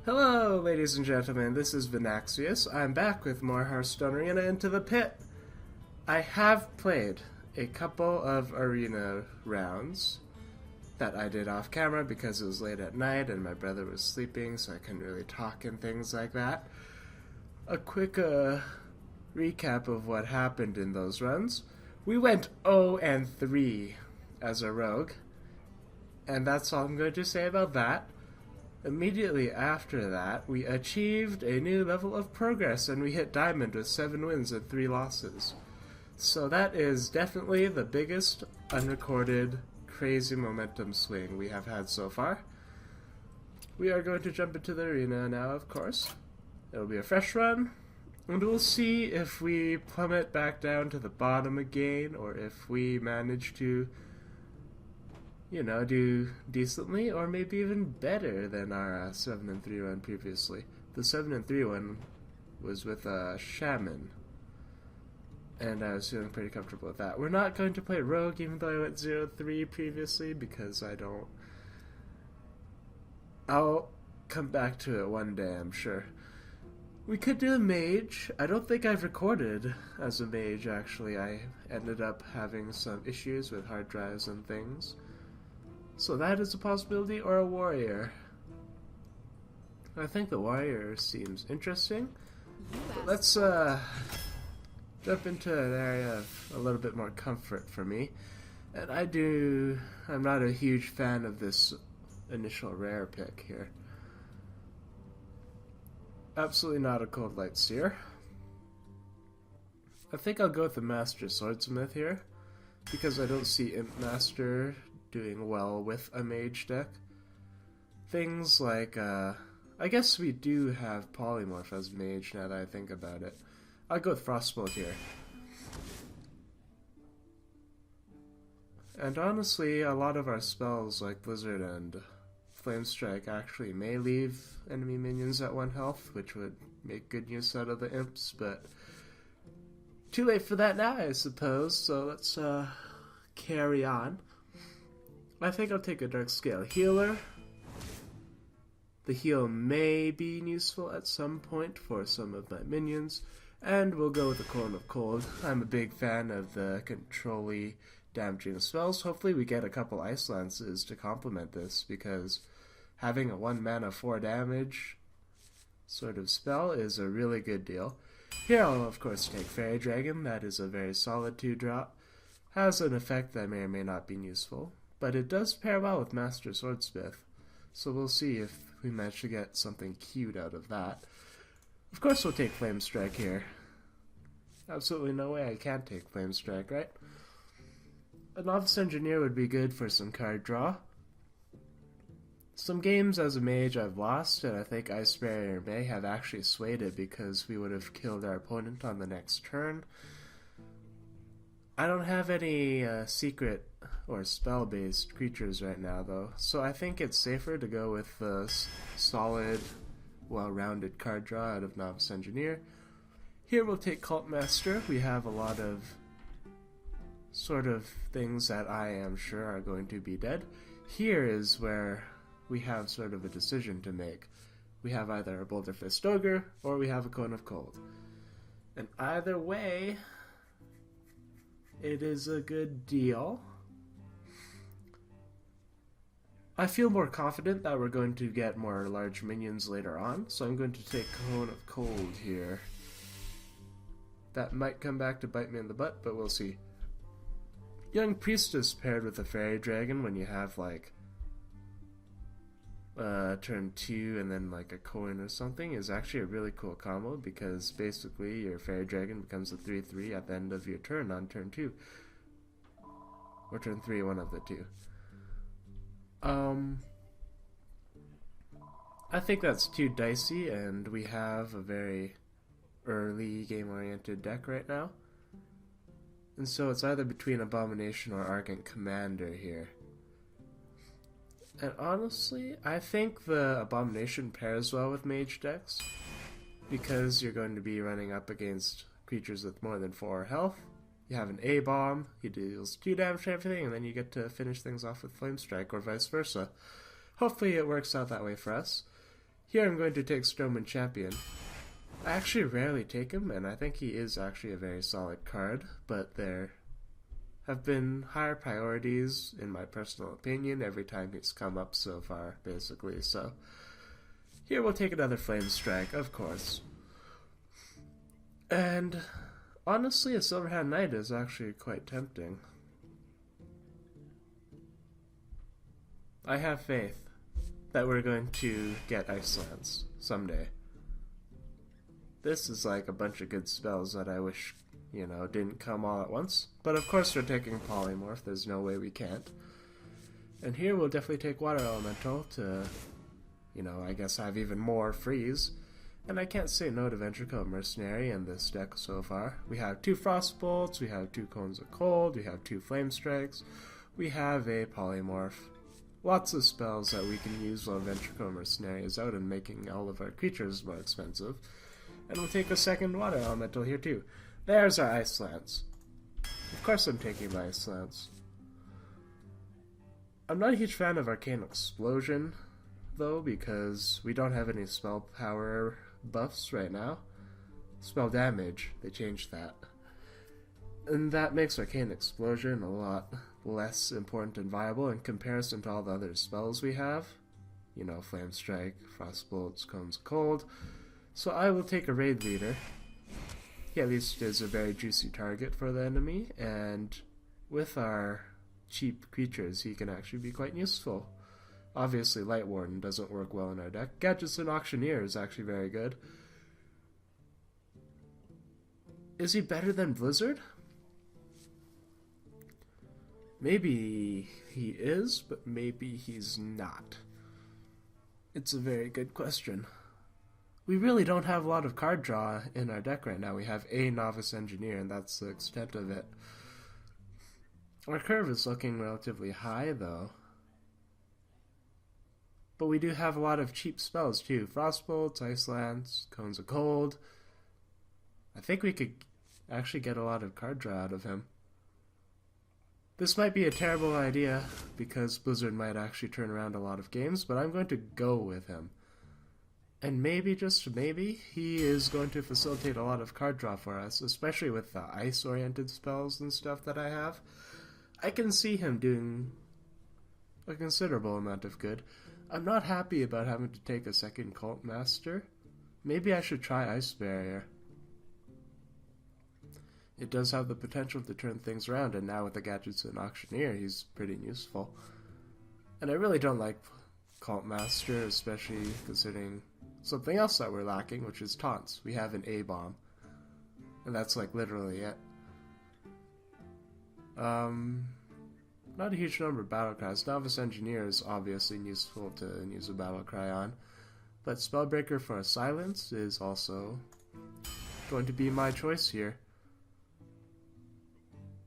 Hello, ladies and gentlemen, this is Vinaxius. I'm back with more Hearthstone Arena Into the Pit. I have played a couple of arena rounds that I did off camera because it was late at night and my brother was sleeping, so I couldn't really talk and things like that. A quick recap of what happened in those runs. We went 0-3 as a rogue, and that's all I'm going to say about that. Immediately after that, we achieved a new level of progress and we hit Diamond with 7 wins and 3 losses. So that is definitely the biggest unrecorded crazy momentum swing we have had so far. We are going to jump into the arena now, of course. It'll be a fresh run, and we'll see if we plummet back down to the bottom again or if we manage to do decently, or maybe even better than our 7-3 run previously. The 7-3 one was with a Shaman, and I was feeling pretty comfortable with that. We're not going to play Rogue, even though I went 0-3 previously, because I'll come back to it one day, I'm sure. We could do a mage. I don't think I've recorded as a mage, actually. I ended up having some issues with hard drives and things. So that is a possibility, or a warrior. I think the warrior seems interesting. But let's jump into an area of a little bit more comfort for me. And I'm not a huge fan of this initial rare pick here. Absolutely not a Cold Light Seer. I think I'll go with the Master Swordsmith here, because I don't see Imp Master doing well with a mage deck. Things like, I guess we do have Polymorph as mage now that I think about it. I'll go with Frostbolt here. And honestly, a lot of our spells like Blizzard and Flame Strike actually may leave enemy minions at 1 health, which would make good use out of the imps, but too late for that now, I suppose, so let's carry on. I think I'll take a Dark Scale Healer. The heal may be useful at some point for some of my minions, and we'll go with the Cone of Cold. I'm a big fan of the control-y damaging spells. Hopefully we get a couple Ice Lances to complement this, because having a 1 mana 4 damage sort of spell is a really good deal. Here I'll of course take Fairy Dragon. That is a very solid 2-drop. Has an effect that may or may not be useful, but it does pair well with Master Swordsmith, so we'll see if we manage to get something cute out of that. Of course we'll take Flame Strike here. Absolutely no way I can't take Flame Strike, right? A Novice Engineer would be good for some card draw. Some games as a mage I've lost, and I think Ice Barrier may have actually swayed it because we would have killed our opponent on the next turn. I don't have any secret or spell-based creatures right now, though, so I think it's safer to go with the solid, well-rounded card draw out of Novice Engineer. Here we'll take Cult Master. We have a lot of sort of things that I am sure are going to be dead. Here is where we have sort of a decision to make. We have either a Boulder Fist Ogre, or we have a Cone of Cold. And either way, it is a good deal. I feel more confident that we're going to get more large minions later on, so I'm going to take Cone of Cold here. That might come back to bite me in the butt, but we'll see. Young Priestess paired with a Fairy Dragon when you have like turn 2 and then like a coin or something is actually a really cool combo, because basically your Fairy Dragon becomes a 3/3 at the end of your turn on turn 2. Or turn 3, one of the two. I think that's too dicey, and we have a very early game-oriented deck right now. And so it's either between Abomination or Argent Commander here. And honestly, I think the Abomination pairs well with mage decks, because you're going to be running up against creatures with more than 4 health. You have an A-bomb, he deals 2 damage to everything, and then you get to finish things off with Flame Strike, or vice versa. Hopefully it works out that way for us. Here I'm going to take Strowman Champion. I actually rarely take him, and I think he is actually a very solid card, but there have been higher priorities, in my personal opinion, every time he's come up so far, basically. So here we'll take another Flame Strike, of course. And honestly, a Silverhand Knight is actually quite tempting. I have faith that we're going to get Ice Lance someday. This is like a bunch of good spells that I wish, didn't come all at once. But of course we're taking Polymorph, there's no way we can't. And here we'll definitely take Water Elemental to, I guess have even more freeze. And I can't say no to Ventricle Mercenary in this deck so far. We have 2 Frost Bolts, we have 2 Cones of Cold, we have 2 Flame Strikes, we have a Polymorph. Lots of spells that we can use while Ventricle Mercenary is out and making all of our creatures more expensive. And we'll take a second Water Elemental here too. There's our Ice Lance. Of course I'm taking my Ice Lance. I'm not a huge fan of Arcane Explosion, though, because we don't have any spell power buffs right now. Spell damage, they changed that. And that makes Arcane Explosion a lot less important and viable in comparison to all the other spells we have. Flame Strike, Frost Bolts, Cones of Cold. So I will take a Raid Leader. He at least is a very juicy target for the enemy, and with our cheap creatures he can actually be quite useful. Obviously Light Warden doesn't work well in our deck. Gadgets and Auctioneer is actually very good. Is he better than Blizzard? Maybe he is, but maybe he's not. It's a very good question. We really don't have a lot of card draw in our deck right now. We have a Novice Engineer, and that's the extent of it. Our curve is looking relatively high, though. But we do have a lot of cheap spells, too. Frostbolts, Ice Lance, Cones of Cold. I think we could actually get a lot of card draw out of him. This might be a terrible idea, because Blizzard might actually turn around a lot of games, but I'm going to go with him. And maybe, just maybe, he is going to facilitate a lot of card draw for us, especially with the ice-oriented spells and stuff that I have. I can see him doing a considerable amount of good. I'm not happy about having to take a second Cult Master. Maybe I should try Ice Barrier. It does have the potential to turn things around, and now with the Gadgets and Auctioneer, he's pretty useful. And I really don't like Cult Master, especially considering something else that we're lacking, which is taunts. We have an A-bomb, and that's like literally it. Not a huge number of battle cries. Novice Engineer is obviously useful to use a battle cry on, but Spellbreaker for a silence is also going to be my choice here.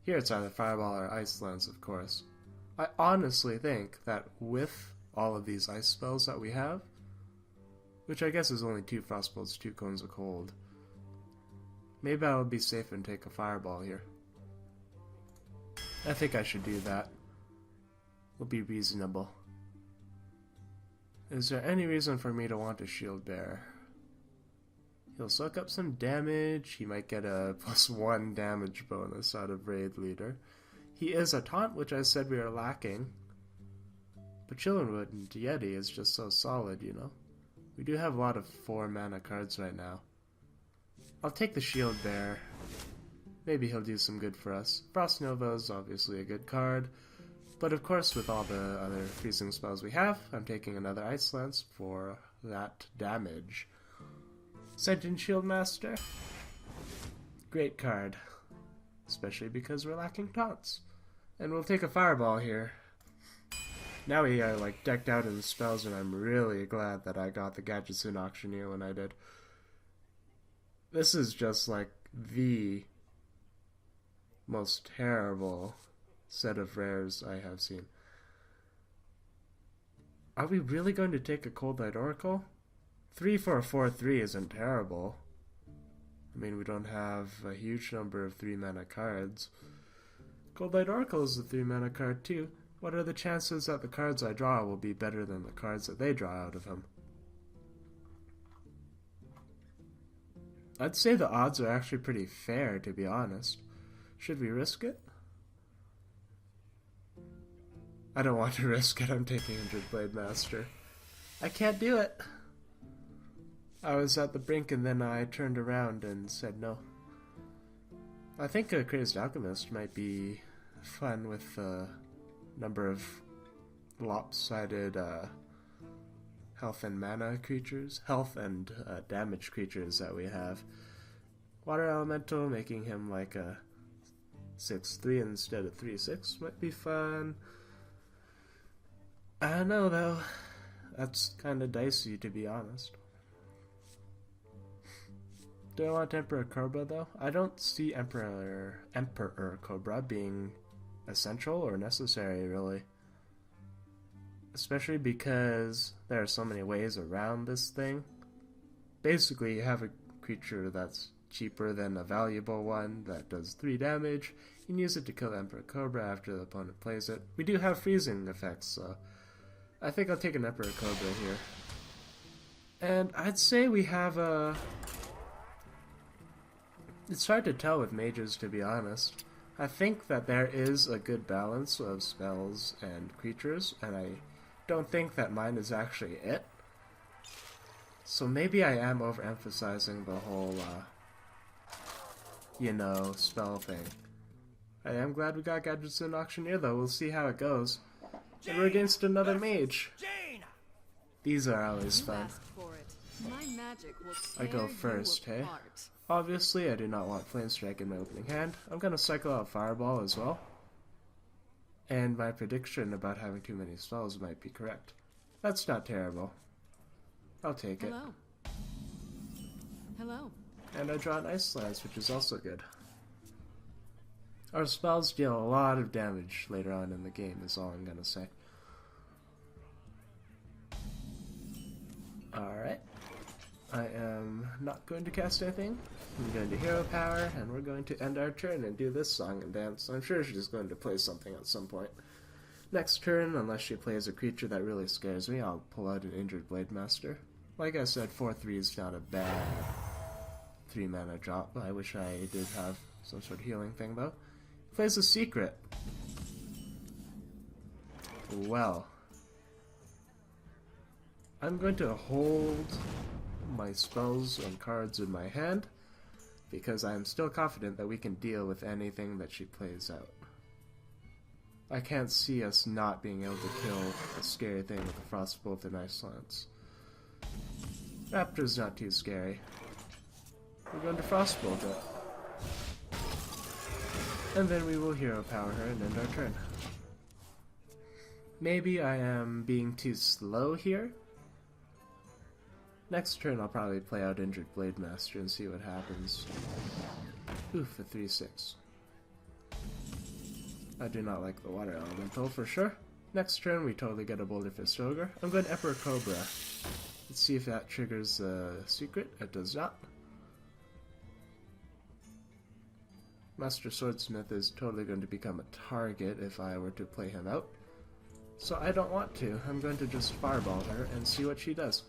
Here it's either Fireball or Ice Lance, of course. I honestly think that with all of these ice spells that we have, which I guess is only 2 Frostbolts, 2 Cones of Cold, maybe I'll be safe and take a Fireball here. I think I should do that. Will be reasonable. Is there any reason for me to want a Shield Bearer? He'll soak up some damage. He might get a +1 damage bonus out of Raid Leader. He is a taunt, which I said we are lacking. But Chillinwood and Yeti is just so solid, We do have a lot of 4 mana cards right now. I'll take the Shield Bearer. Maybe he'll do some good for us. Frost Nova is obviously a good card. But of course, with all the other freezing spells we have, I'm taking another Ice Lance for that damage. Sentient Shield Master. Great card. Especially because we're lacking taunts. And we'll take a Fireball here. Now we are decked out in spells, and I'm really glad that I got the Gadgets and Auctioneer when I did. This is just the most terrible set of rares I have seen. Are we really going to take a Cold Light Oracle? 3 for a 4/3 isn't terrible. I mean, we don't have a huge number of 3 mana cards. Cold Light Oracle is a 3 mana card too. What are the chances that the cards I draw will be better than the cards that they draw out of him? I'd say the odds are actually pretty fair, to be honest. Should we risk it? I don't want to risk it. I'm taking Injured Blade Master. I can't do it. I was at the brink and then I turned around and said no. I think a Crazed Alchemist might be fun with a number of lopsided health and mana creatures. Health and damage creatures that we have. Water Elemental, making him like a 6/3 instead of 3/6 might be fun. I don't know though. That's kind of dicey, to be honest. Do I want Emperor Cobra though? I don't see Emperor Cobra being essential or necessary really. Especially because there are so many ways around this thing. Basically, you have a creature that's cheaper than a valuable one that does 3 damage. You can use it to kill Emperor Cobra after the opponent plays it. We do have freezing effects, so I think I'll take an Emperor Cobra here. And I'd say we have a... It's hard to tell with mages, to be honest. I think that there is a good balance of spells and creatures, and I don't think that mine is actually it. So maybe I am overemphasizing the whole, spell thing. I am glad we got Gadgets in Auctioneer, though. We'll see how it goes. And we're against another mage. These are always fun. I go first, hey? Obviously, I do not want Flame Strike in my opening hand. I'm going to cycle out Fireball as well. And my prediction about having too many spells might be correct. That's not terrible. I'll take it. Hello. And I draw an Ice Lance, which is also good. Our spells deal a lot of damage later on in the game, is all I'm going to say. Alright. I am not going to cast anything. I'm going to Hero Power, and we're going to end our turn and do this song and dance. I'm sure she's going to play something at some point. Next turn, unless she plays a creature that really scares me, I'll pull out an Injured Blade Master. Like I said, 4/3 is not a bad 3-mana drop. I wish I did have some sort of healing thing, though. Plays a Secret. Well, I'm going to hold my spells and cards in my hand, because I am still confident that we can deal with anything that she plays out. I can't see us not being able to kill a scary thing with a Frostbolt and Ice Lance. Raptor's not too scary. We're going to Frostbolt it. And then we will Hero Power her and end our turn. Maybe I am being too slow here. Next turn I'll probably play out Injured Blade Master and see what happens. Oof, a 3/6. I do not like the Water Elemental for sure. Next turn we totally get a Boulder Fist Ogre. I'm going Emperor Cobra. Let's see if that triggers a secret. It does not. Master Swordsmith is totally going to become a target if I were to play him out. So I don't want to. I'm going to just Fireball her and see what she does.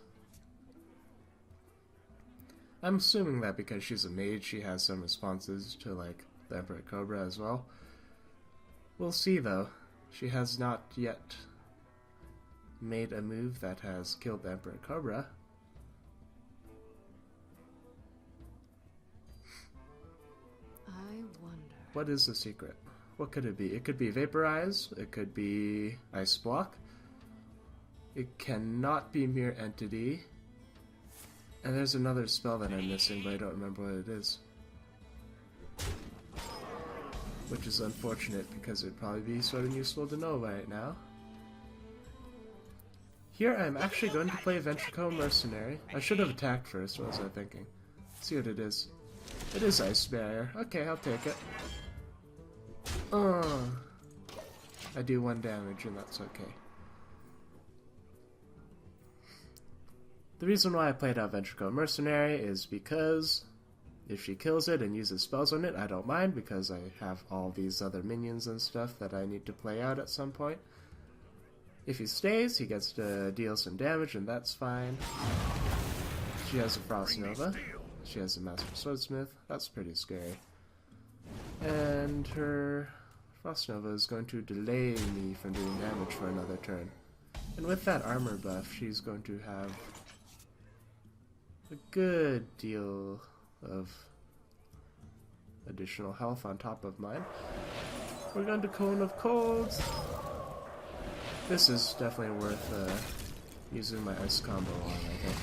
I'm assuming that because she's a mage, she has some responses to, like, the Emperor Cobra as well. We'll see, though. She has not yet made a move that has killed the Emperor Cobra. I wonder. What is the secret? What could it be? It could be Vaporize. It could be Ice Block. It cannot be Mere Entity. And there's another spell that I'm missing, but I don't remember what it is. Which is unfortunate, because it'd probably be sort of useful to know right now. Here I'm actually going to play Ventrico Mercenary. I should have attacked first, what was I thinking? Let's see what it is. It is Ice Barrier. Okay, I'll take it. I do 1 damage, and that's okay. The reason why I played out Ventrico Mercenary is because if she kills it and uses spells on it, I don't mind, because I have all these other minions and stuff that I need to play out at some point. If he stays, he gets to deal some damage, and that's fine. She has a Frost Nova. She has a Master Swordsmith. That's pretty scary. And her Frost Nova is going to delay me from doing damage for another turn. And with that armor buff, she's going to have a good deal of additional health on top of mine. We're going to Cone of Cold. This is definitely worth using my ice combo on, I think.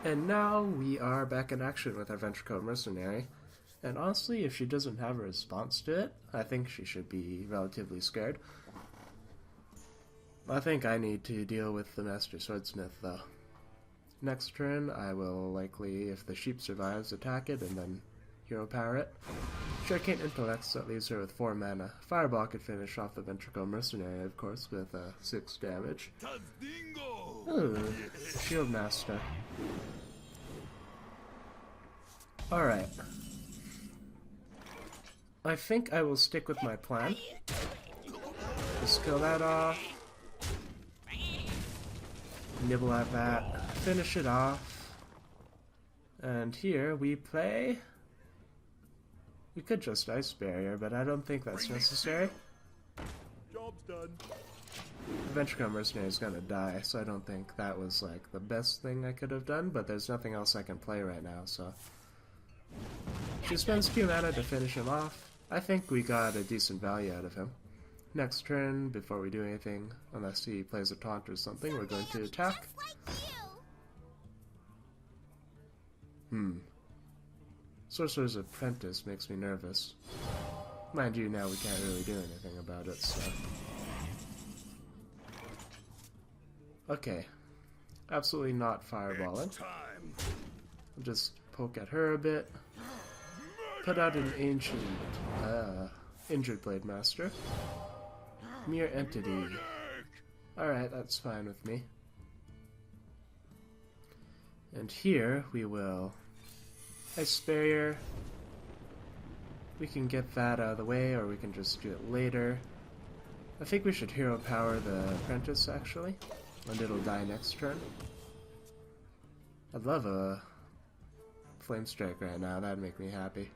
And now we are back in action with our Venture Code Mercenary. And honestly, if she doesn't have a response to it, I think she should be relatively scared. I think I need to deal with the Master Swordsmith, though. Next turn, I will likely, if the sheep survives, attack it and then hero power it. Shurikane Intellects, that leaves her with 4 mana. Fireball could finish off the Ventricle Mercenary, of course, with 6 damage. Ooh, Shield Master. Alright. I think I will stick with my plan. Just kill that off. Nibble at that. Finish it off. And here we play... We could just Ice Barrier, but I don't think that's necessary. Job's done. The Venture Mercenary is gonna die, so I don't think that was like the best thing I could have done, but there's nothing else I can play right now, so... She spends 2 mana to finish him off. I think we got a decent value out of him. Next turn, before we do anything, unless he plays a taunt or something, we're going to attack. Sorcerer's Apprentice makes me nervous. Mind you, now we can't really do anything about it, so... Okay. Absolutely not fireballing. I'll just poke at her a bit. Put out an ancient... Injured Blade Master. Mere Entity. Alright, that's fine with me. And here we will... Ice Barrier. We can get that out of the way, or we can just do it later. I think we should hero power the Apprentice, actually. And it'll die next turn. I'd love a Flame Strike right now, that'd make me happy.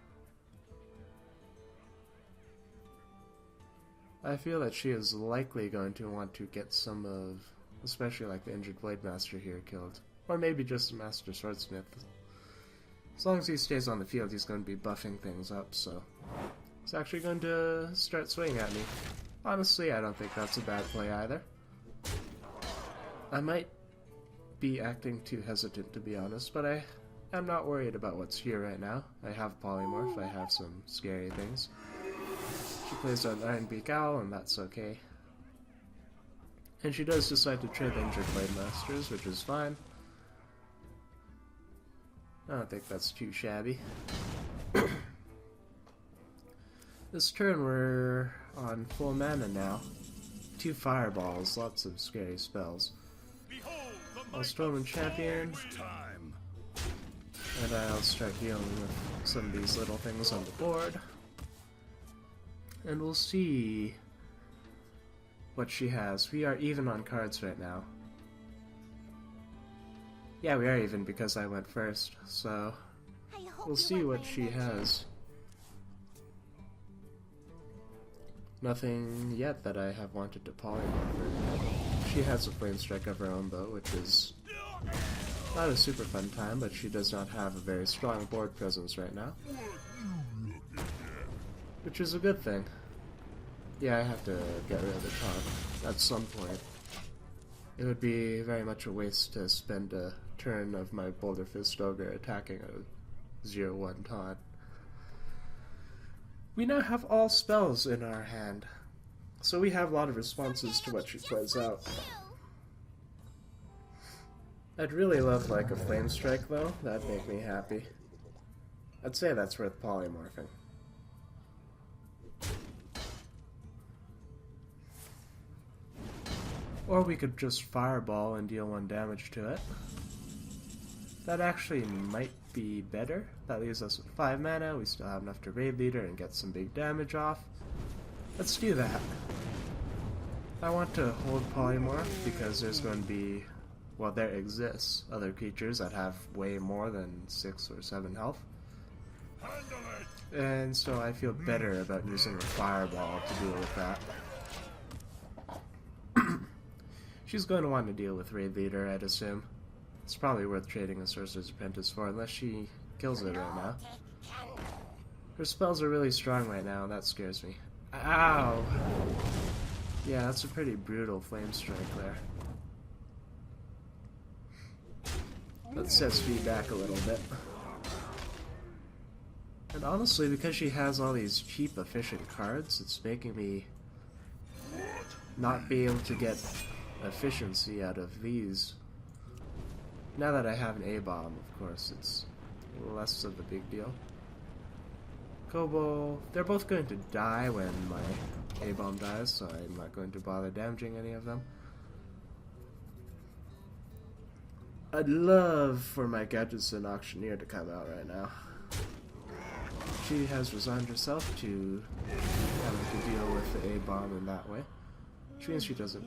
I feel that she is likely going to want to get some of, especially like the Injured Blade Master here killed. Or maybe just the Master Swordsmith. As long as he stays on the field, he's going to be buffing things up, so... He's actually going to start swinging at me. Honestly, I don't think that's a bad play either. I might be acting too hesitant, to be honest, but I'm not worried about what's here right now. I have Polymorph, I have some scary things. She plays an Iron Beak Owl, and that's okay. And she does decide to trade the Injured Blade Masters, which is fine. I don't think that's too shabby. This turn we're on full mana now. 2 fireballs, lots of scary spells. I'll Storm and Champion. And I'll start dealing with some of these little things on the board. And we'll see what she has. We are even on cards right now. Yeah, we are even because I went first, so we'll see what she has. Nothing yet that I have wanted to polymorph her. She has a Flame Strike of her own though, which is not a super fun time, but she does not have a very strong board presence right now. Which is a good thing. Yeah, I have to get rid of the taunt at some point. It would be very much a waste to spend a turn of my Boulder Fist Ogre attacking a 0/1 taunt. We now have all spells in our hand, so we have a lot of responses to what she plays out. I'd really love like a Flame Strike though, that'd make me happy. I'd say that's worth polymorphing. Or we could just Fireball and deal 1 damage to it. That actually might be better. That leaves us with 5 mana, we still have enough to Raid Leader and get some big damage off. Let's do that. I want to hold Polymorph because there's going to be well, there exists other creatures that have way more than 6 or 7 health. And so I feel better about using a fireball to deal with that. She's going to want to deal with Raid Leader, I'd assume. It's probably worth trading a Sorcerer's Apprentice for, unless she kills it right now. Her spells are really strong right now, and that scares me. Ow! Yeah, that's a pretty brutal flame strike there. Let's set speed back a little bit. And honestly, because she has all these cheap, efficient cards, it's making me not be able to get efficiency out of these. Now that I have an A-bomb, of course, it's less of a big deal. Kobo, they're both going to die when my A-bomb dies, so I'm not going to bother damaging any of them. I'd love for my Gadgetson Auctioneer to come out right now. She has resigned herself to having to deal with the A-bomb in that way. Which means she doesn't...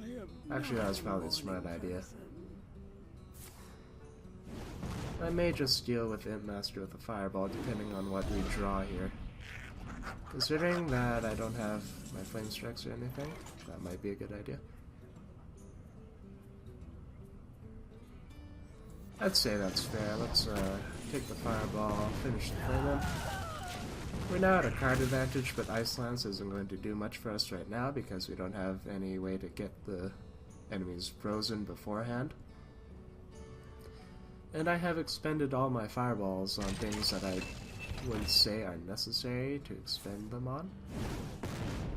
Actually, that was probably a smart idea. I may just deal with Imp Master with a fireball, depending on what we draw here. Considering that I don't have my flame strikes or anything, that might be a good idea. I'd say that's fair. Let's take the fireball, finish the flame. We're now at a card advantage, but Ice Lance isn't going to do much for us right now because we don't have any way to get the enemies frozen beforehand. And I have expended all my fireballs on things that I would say are necessary to expend them on.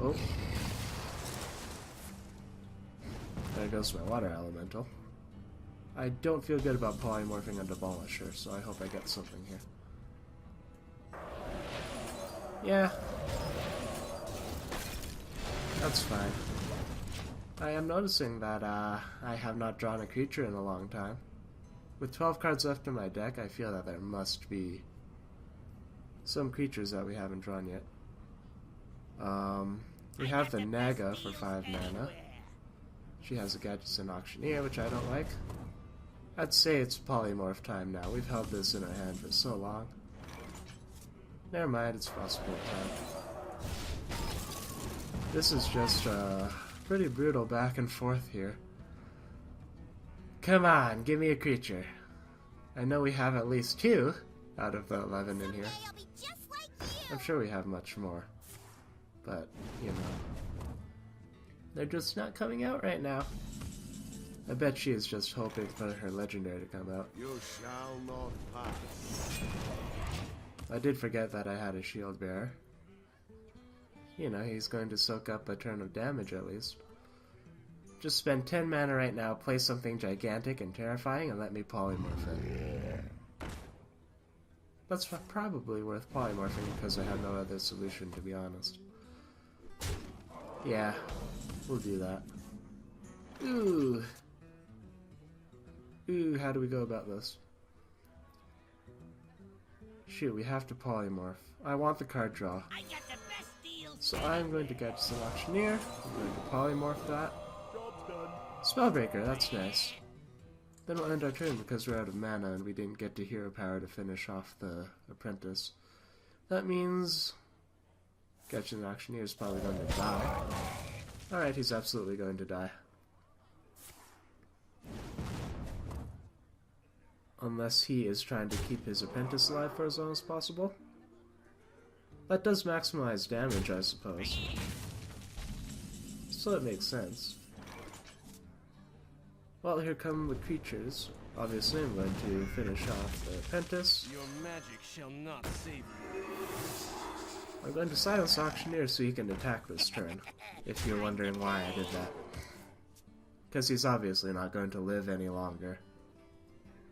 Oh. There goes my water elemental. I don't feel good about polymorphing a Demolisher, so I hope I get something here. Yeah. That's fine. I am noticing that I have not drawn a creature in a long time. With 12 cards left in my deck, I feel that there must be some creatures that we haven't drawn yet. We have the Naga for 5 mana. She has a Gadgetson Auctioneer, which I don't like. I'd say it's polymorph time now. We've held this in our hand for so long. Never mind, it's possible time. This is just pretty brutal back and forth here. Come on, give me a creature. I know we have at least 2 out of the 11 in here. I'm sure we have much more. But, you know. They're just not coming out right now. I bet she is just hoping for her legendary to come out. You shall not pass. I did forget that I had a shield bearer. You know, he's going to soak up a turn of damage at least. Just spend 10 mana right now, play something gigantic and terrifying, and let me polymorph it. That's probably worth polymorphing because I have no other solution, to be honest. Yeah, we'll do that. Ooh. Ooh, how do we go about this? Shoot, we have to polymorph. I want the card draw. So I'm going to get some Auctioneer. I'm going to polymorph that. Job's done. Spellbreaker, that's nice. Then we'll end our turn because we're out of mana and we didn't get to hero power to finish off the apprentice. That means Gadgetson Auctioneer is probably going to die. Alright, he's absolutely going to die. Unless he is trying to keep his apprentice alive for as long as possible. That does maximize damage, I suppose. So it makes sense. Well, here come the creatures. Obviously, I'm going to finish off the apprentice. Your magic shall not save you. I'm going to silence Auctioneer so he can attack this turn, if you're wondering why I did that. Because he's obviously not going to live any longer.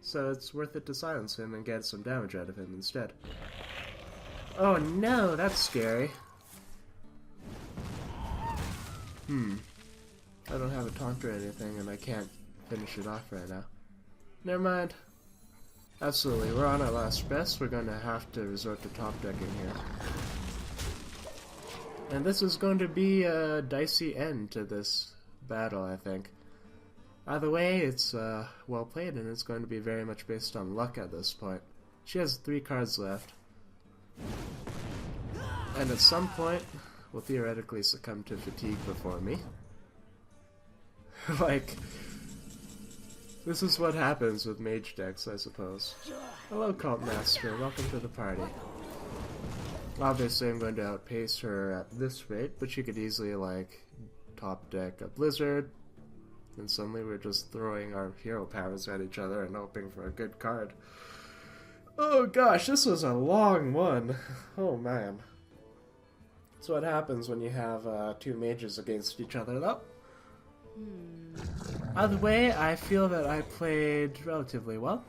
So it's worth it to silence him and get some damage out of him instead. Oh no, that's scary. I don't have a taunt or anything and I can't finish it off right now. Never mind. Absolutely, we're on our last best. We're going to have to resort to top decking here. And this is going to be a dicey end to this battle, I think. Either way, it's well played, and it's going to be very much based on luck at this point. She has 3 cards left. And at some point, will theoretically succumb to fatigue before me. Like, this is what happens with mage decks, I suppose. Hello, Cult Master. Welcome to the party. Obviously, I'm going to outpace her at this rate, but she could easily, like, top deck a Blizzard, and suddenly we're just throwing our hero powers at each other and hoping for a good card. Oh gosh, this was a long one. Oh man. That's what happens when you have 2 mages against each other, though. Either way, I feel that I played relatively well.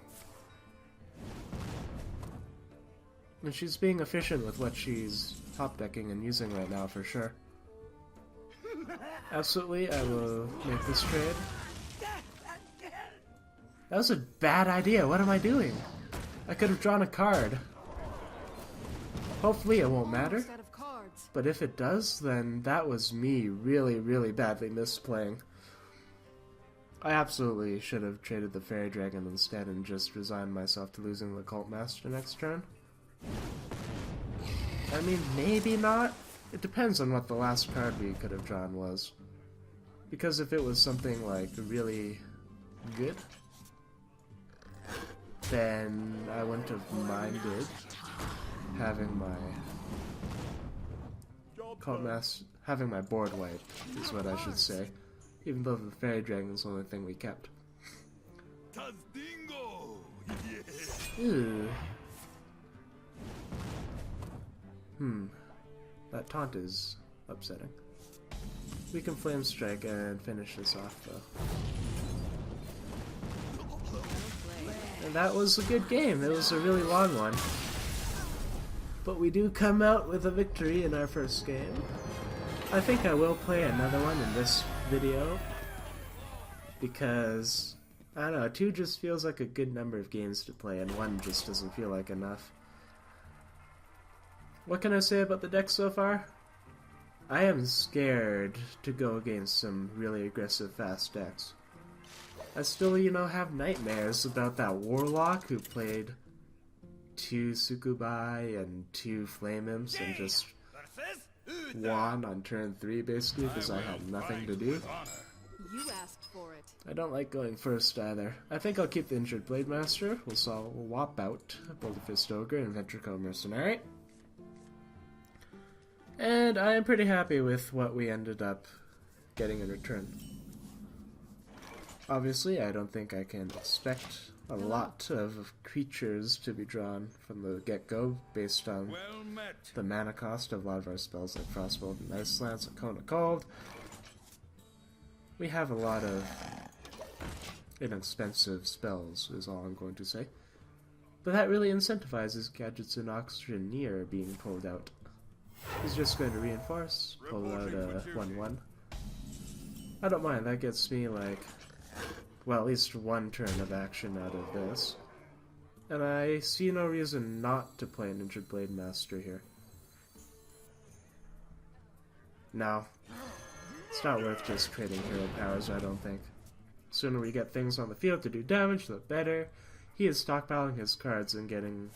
And she's being efficient with what she's top decking and using right now, for sure. Absolutely, I will make this trade. That was a bad idea. What am I doing? I could have drawn a card. Hopefully it won't matter. But if it does, then that was me really, really badly misplaying. I absolutely should have traded the Fairy Dragon instead and just resigned myself to losing the Cult Master next turn. I mean, maybe not. It depends on what the last card we could have drawn was. Because if it was something like really good, then I wouldn't have minded having my having my board wiped, is what I should say. Even though the Fairy Dragon is the only thing we kept. Ew. That taunt is upsetting. We can Flame Strike and finish this off, though. And that was a good game. It was a really long one. But we do come out with a victory in our first game. I think I will play another one in this video. Because, I don't know, 2 just feels like a good number of games to play, and 1 just doesn't feel like enough. What can I say about the deck so far? I am scared to go against some really aggressive fast decks. I still, have nightmares about that Warlock who played 2 Sukubai and 2 Flame Imps and just won on turn 3 basically because I had nothing to do. You asked for it. I don't like going first either. I think I'll keep the Injured Blade Master. We'll swap out Boulder Fist Ogre and Ventricle Mercenary. And I am pretty happy with what we ended up getting in return. Obviously, I don't think I can expect a lot of creatures to be drawn from the get-go based on the mana cost of a lot of our spells like Frostbolt and Ice Lance and Cone of Cold. We have a lot of inexpensive spells, is all I'm going to say. But that really incentivizes Gadgets and Auctioneer being pulled out. He's just going to reinforce, pull out a 1-1. I don't mind, that gets me like, well, at least 1 turn of action out of this. And I see no reason not to play an Injured Blade Master here. No. It's not worth just trading hero powers, I don't think. The sooner we get things on the field to do damage, the better. He is stockpiling his cards and getting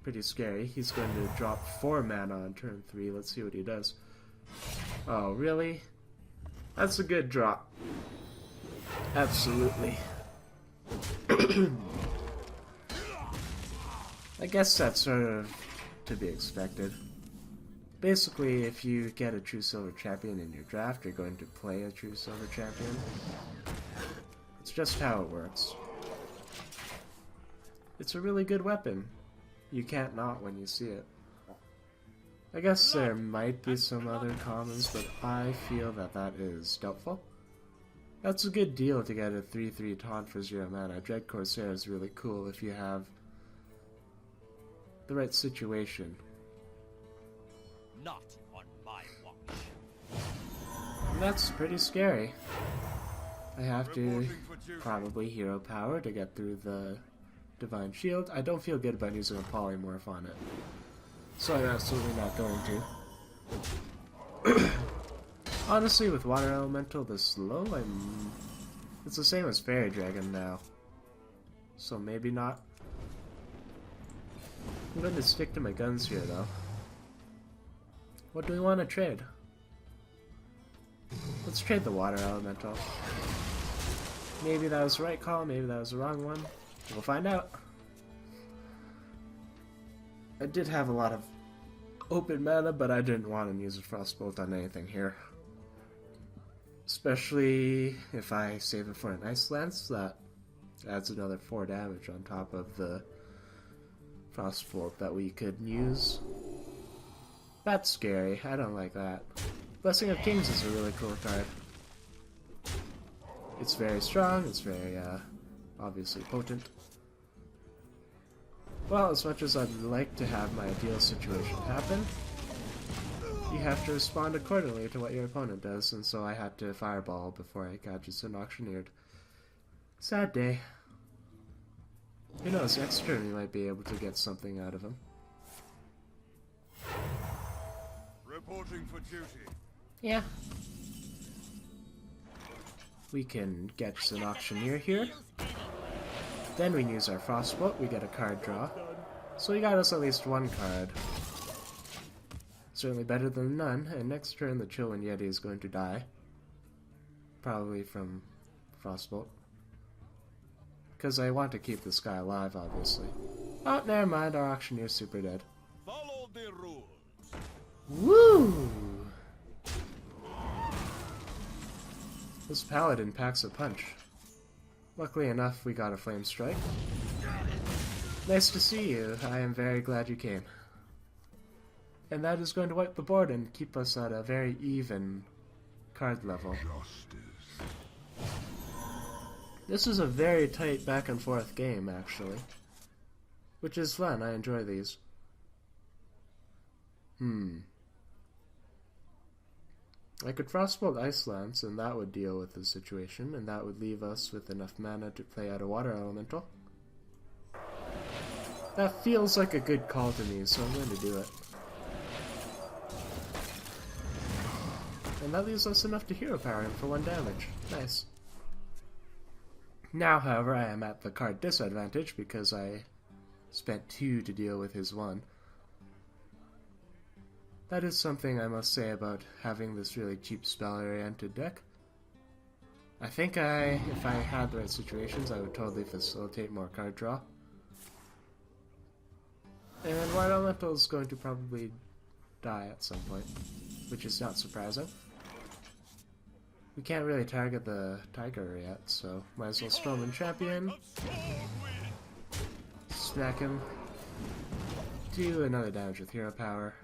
pretty scary. He's going to drop 4 mana on turn 3. Let's see what he does. Oh, really? That's a good drop. Absolutely. I guess that's sort of to be expected. Basically, if you get a True Silver Champion in your draft, you're going to play a True Silver Champion. It's just how it works. It's a really good weapon. You can't not when you see it. I guess there might be some other commons, but I feel that that is doubtful. That's a good deal to get a 3/3 taunt for 0 mana. Dread Corsair is really cool if you have the right situation. Not on my watch. And that's pretty scary. I have to probably hero power to get through the Divine Shield. I don't feel good about using a polymorph on it, so I'm absolutely not going to. Honestly, with Water Elemental this low, I'm It's the same as Fairy Dragon now. So maybe not. I'm going to stick to my guns here though. What do we want to trade? Let's trade the Water Elemental. Maybe that was the right call, maybe that was the wrong one. We'll find out. I did have a lot of open mana, but I didn't want to use a Frostbolt on anything here. Especially if I save it for an Ice Lance, that adds another 4 damage on top of the Frostbolt that we could use. That's scary, I don't like that. Blessing of Kings is a really cool card. It's very strong, it's very, obviously potent. Well, as much as I'd like to have my ideal situation happen, you have to respond accordingly to what your opponent does, and so I had to Fireball before I got just auctioneered. Sad day. Who knows, next turn we might be able to get something out of him. Reporting for duty. Yeah. We can get an Auctioneer here. Then we use our Frostbolt, we get a card draw. So we got us at least one card. Certainly better than none, and next turn the Chillwind Yeti is going to die. Probably from Frostbolt. Because I want to keep this guy alive, obviously. Oh, never mind, our Auctioneer's super dead. Follow the rules. Woo! This Paladin packs a punch. Luckily enough, we got a Flame Strike. Nice to see you. I am very glad you came. And that is going to wipe the board and keep us at a very even card level. This is a very tight back and forth game, actually. Which is fun, I enjoy these. I could Frostbolt Ice Lance, and that would deal with the situation, and that would leave us with enough mana to play out a Water Elemental. That feels like a good call to me, so I'm going to do it. And that leaves us enough to Hero Power him for 1 damage. Nice. Now, however, I am at the card disadvantage because I spent 2 to deal with his 1. That is something I must say about having this really cheap spell-oriented deck. I think if I had the right situations, I would totally facilitate more card draw. And Water Elemental is going to probably die at some point, which is not surprising. We can't really target the Tiger yet, so might as well Storm Champion. Smack him. Do another damage with Hero Power.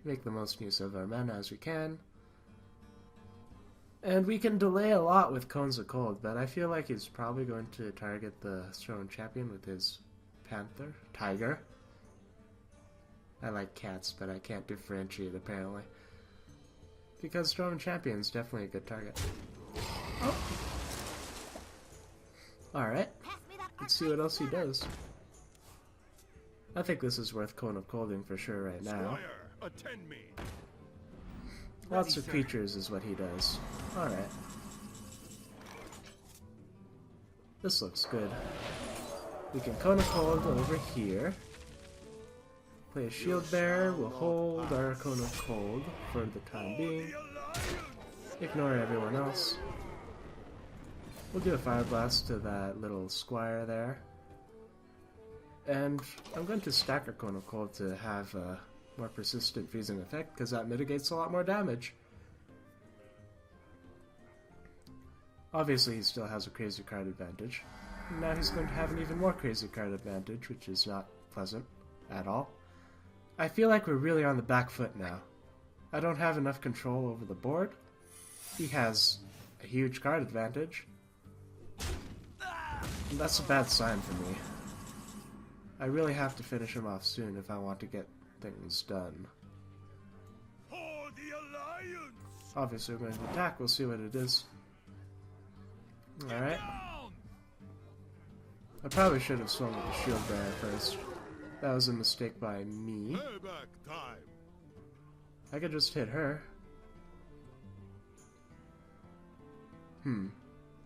Make the most use of our mana as we can. And we can delay a lot with Cones of Cold, but I feel like he's probably going to target the Storm Champion with his Tiger. I like cats, but I can't differentiate apparently. Because Storm Champion's definitely a good target. Oh! Alright, let's see what else he does. I think this is worth Cone of Colding for sure right now. Attend me. Lots of creatures is what he does. Alright. This looks good. We can Cone of Cold over here. Play a Shield Bearer, we'll hold our Cone of Cold for the time being. Ignore everyone else. We'll do a Fire Blast to that little squire there. And I'm going to stack our Cone of Cold to have a more persistent freezing effect, because that mitigates a lot more damage. Obviously he still has a crazy card advantage. And now he's going to have an even more crazy card advantage, which is not pleasant at all. I feel like we're really on the back foot now. I don't have enough control over the board. He has a huge card advantage. And that's a bad sign for me. I really have to finish him off soon if I want to get things done. For the Alliance! Obviously we're going to attack, we'll see what it is. Alright. I probably should have swung with the Shield Bearer first. That was a mistake by me. Payback time. I could just hit her.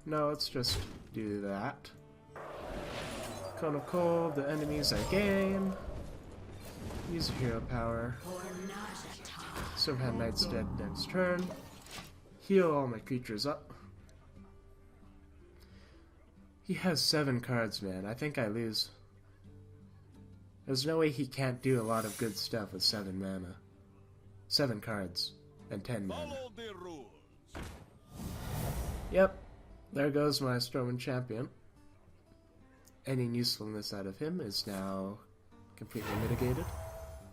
No, let's just do that. Cone of Cold, the enemies I gain. Use a hero power. Silverhand Knight's dead next turn. Heal all my creatures up. He has 7 cards, man. I think I lose. There's no way he can't do a lot of good stuff with 7 mana. 7 cards and 10 mana. Follow the rules. Yep, there goes my Stormwind champion. Any usefulness out of him is now completely mitigated.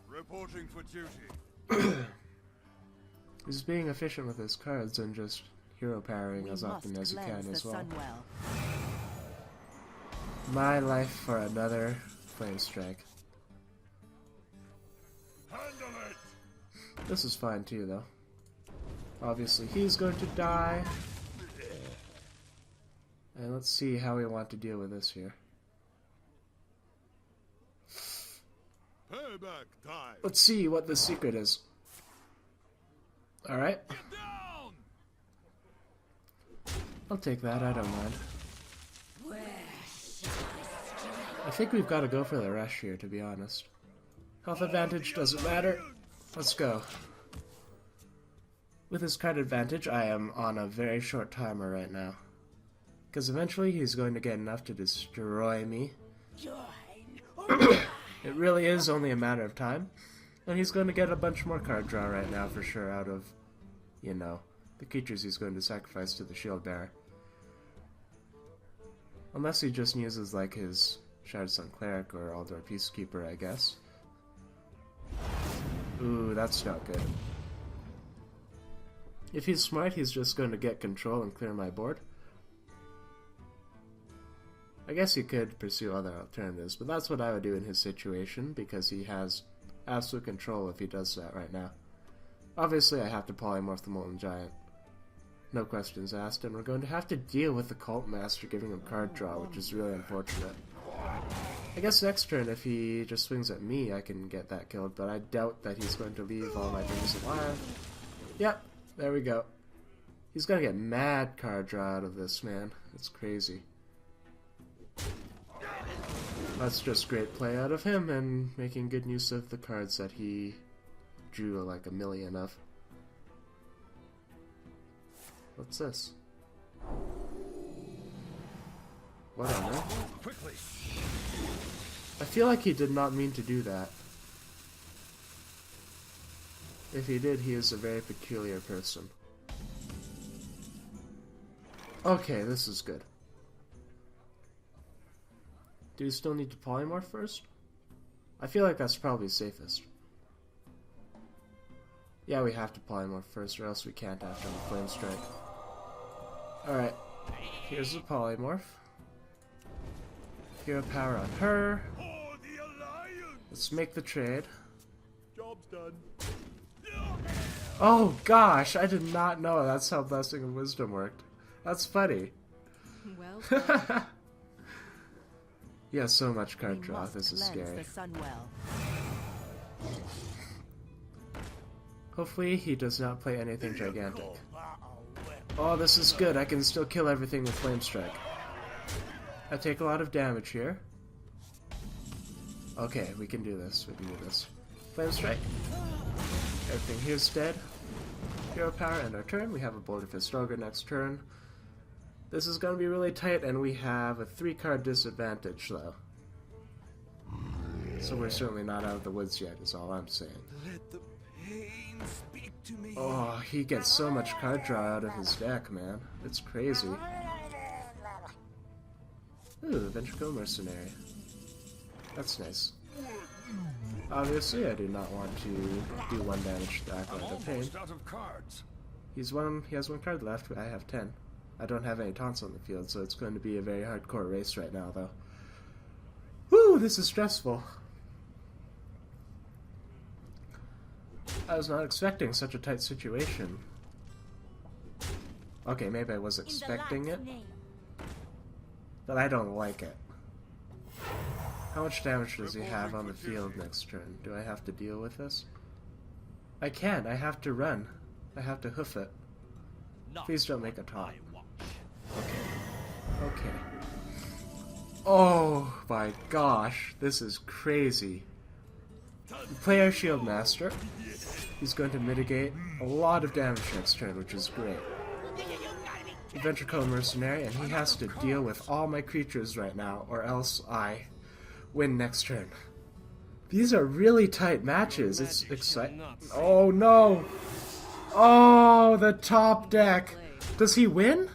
Reporting for duty. He's being efficient with his cards and just hero powering as often as he can as well. My life for another Flame Strike. Handle it. This is fine too, though. Obviously, he's going to die. And let's see how we want to deal with this here. Payback time. Let's see what the secret is. Alright. Get down. I'll take that, I don't mind. I think we've got to go for the rush here, to be honest. Health advantage doesn't matter. Let's go. With his card advantage, I am on a very short timer right now. Because eventually he's going to get enough to destroy me. It really is only a matter of time. And he's going to get a bunch more card draw right now for sure out of, you know, the creatures he's going to sacrifice to the shield bearer. Unless he just uses like his Shadowstone Cleric or Aldor Peacekeeper, I guess. Ooh, that's not good. If he's smart, he's just going to get control and clear my board. I guess he could pursue other alternatives, but that's what I would do in his situation, because he has absolute control if he does that right now. Obviously, I have to polymorph the Molten Giant. No questions asked, and we're going to have to deal with the Cult Master giving him card draw, which is really unfortunate. I guess next turn, if he just swings at me, I can get that killed, but I doubt that he's going to leave all my things alive. Yep, there we go. He's gonna get mad card draw out of this, man. It's crazy. That's just great play out of him, and making good use of the cards that he drew like a million of. What's this? What on earth? Quickly. I feel like he did not mean to do that. If he did, he is a very peculiar person. Okay, this is good. Do we still need to polymorph first? I feel like that's probably safest. Yeah, we have to polymorph first, or else we can't after the Flame Strike. Alright, here's the polymorph. Hero power on her. For the Alliance. Let's make the trade. Job's done. Oh gosh, I did not know that's how Blessing of Wisdom worked. That's funny. Well, Yeah, so much card draw. This is scary. Hopefully he does not play anything gigantic. Oh, this is good. I can still kill everything with Flame Strike. I take a lot of damage here. Okay, we can do this. We can do this. Flame Strike. Everything here's dead. Hero power, end our turn. We have a Boulder Fist Ogre next turn. This is going to be really tight, and we have a 3-card disadvantage, though. So we're certainly not out of the woods yet, is all I'm saying. Let the pain speak to me. Oh, he gets so much card draw out of his deck, man. It's crazy. Ooh, Ventricle Mercenary. That's nice. Obviously, I do not want to do 1 damage to the Acolyte of Pain. Almost out of cards. He has 1 card left, I have 10. I don't have any taunts on the field, so it's going to be a very hardcore race right now, though. Woo, this is stressful. I was not expecting such a tight situation. Okay, maybe I was expecting it, but I don't like it. How much damage does he have on the field next turn? Do I have to deal with this? I can't. I have to run. I have to hoof it. Not Please don't make a on taunt. my watch. Okay. Okay. Oh my gosh, this is crazy. We play our Shield Master. He's going to mitigate a lot of damage next turn, which is great. Adventure Code Mercenary, and he has to deal with all my creatures right now, or else I win next turn. These are really tight matches. It's exciting. Oh no! Oh, the top deck! Does he win?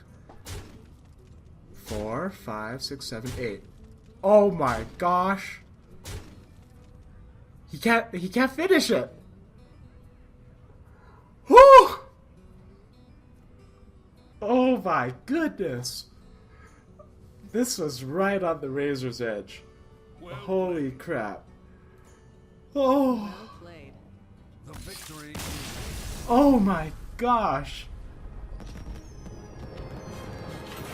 4, 5, 6, 7, 8. Oh my gosh! He can't finish it! Whew! Oh my goodness! This was right on the razor's edge. Holy crap. Oh! Well played. The victory. Oh my gosh!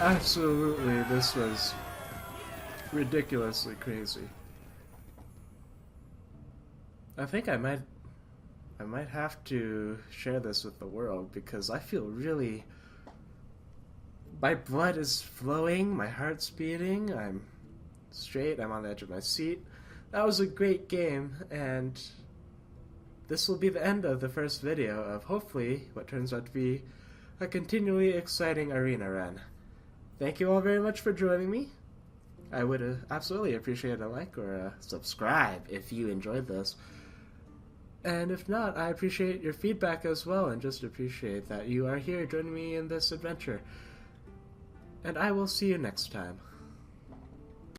Absolutely, this was ridiculously crazy. I think I might have to share this with the world because I feel really... My blood is flowing, my heart's beating, I'm straight, I'm on the edge of my seat. That was a great game, and this will be the end of the first video of hopefully what turns out to be a continually exciting arena run. Thank you all very much for joining me. I would absolutely appreciate a like or a subscribe if you enjoyed this. And if not, I appreciate your feedback as well, and just appreciate that you are here joining me in this adventure. And I will see you next time.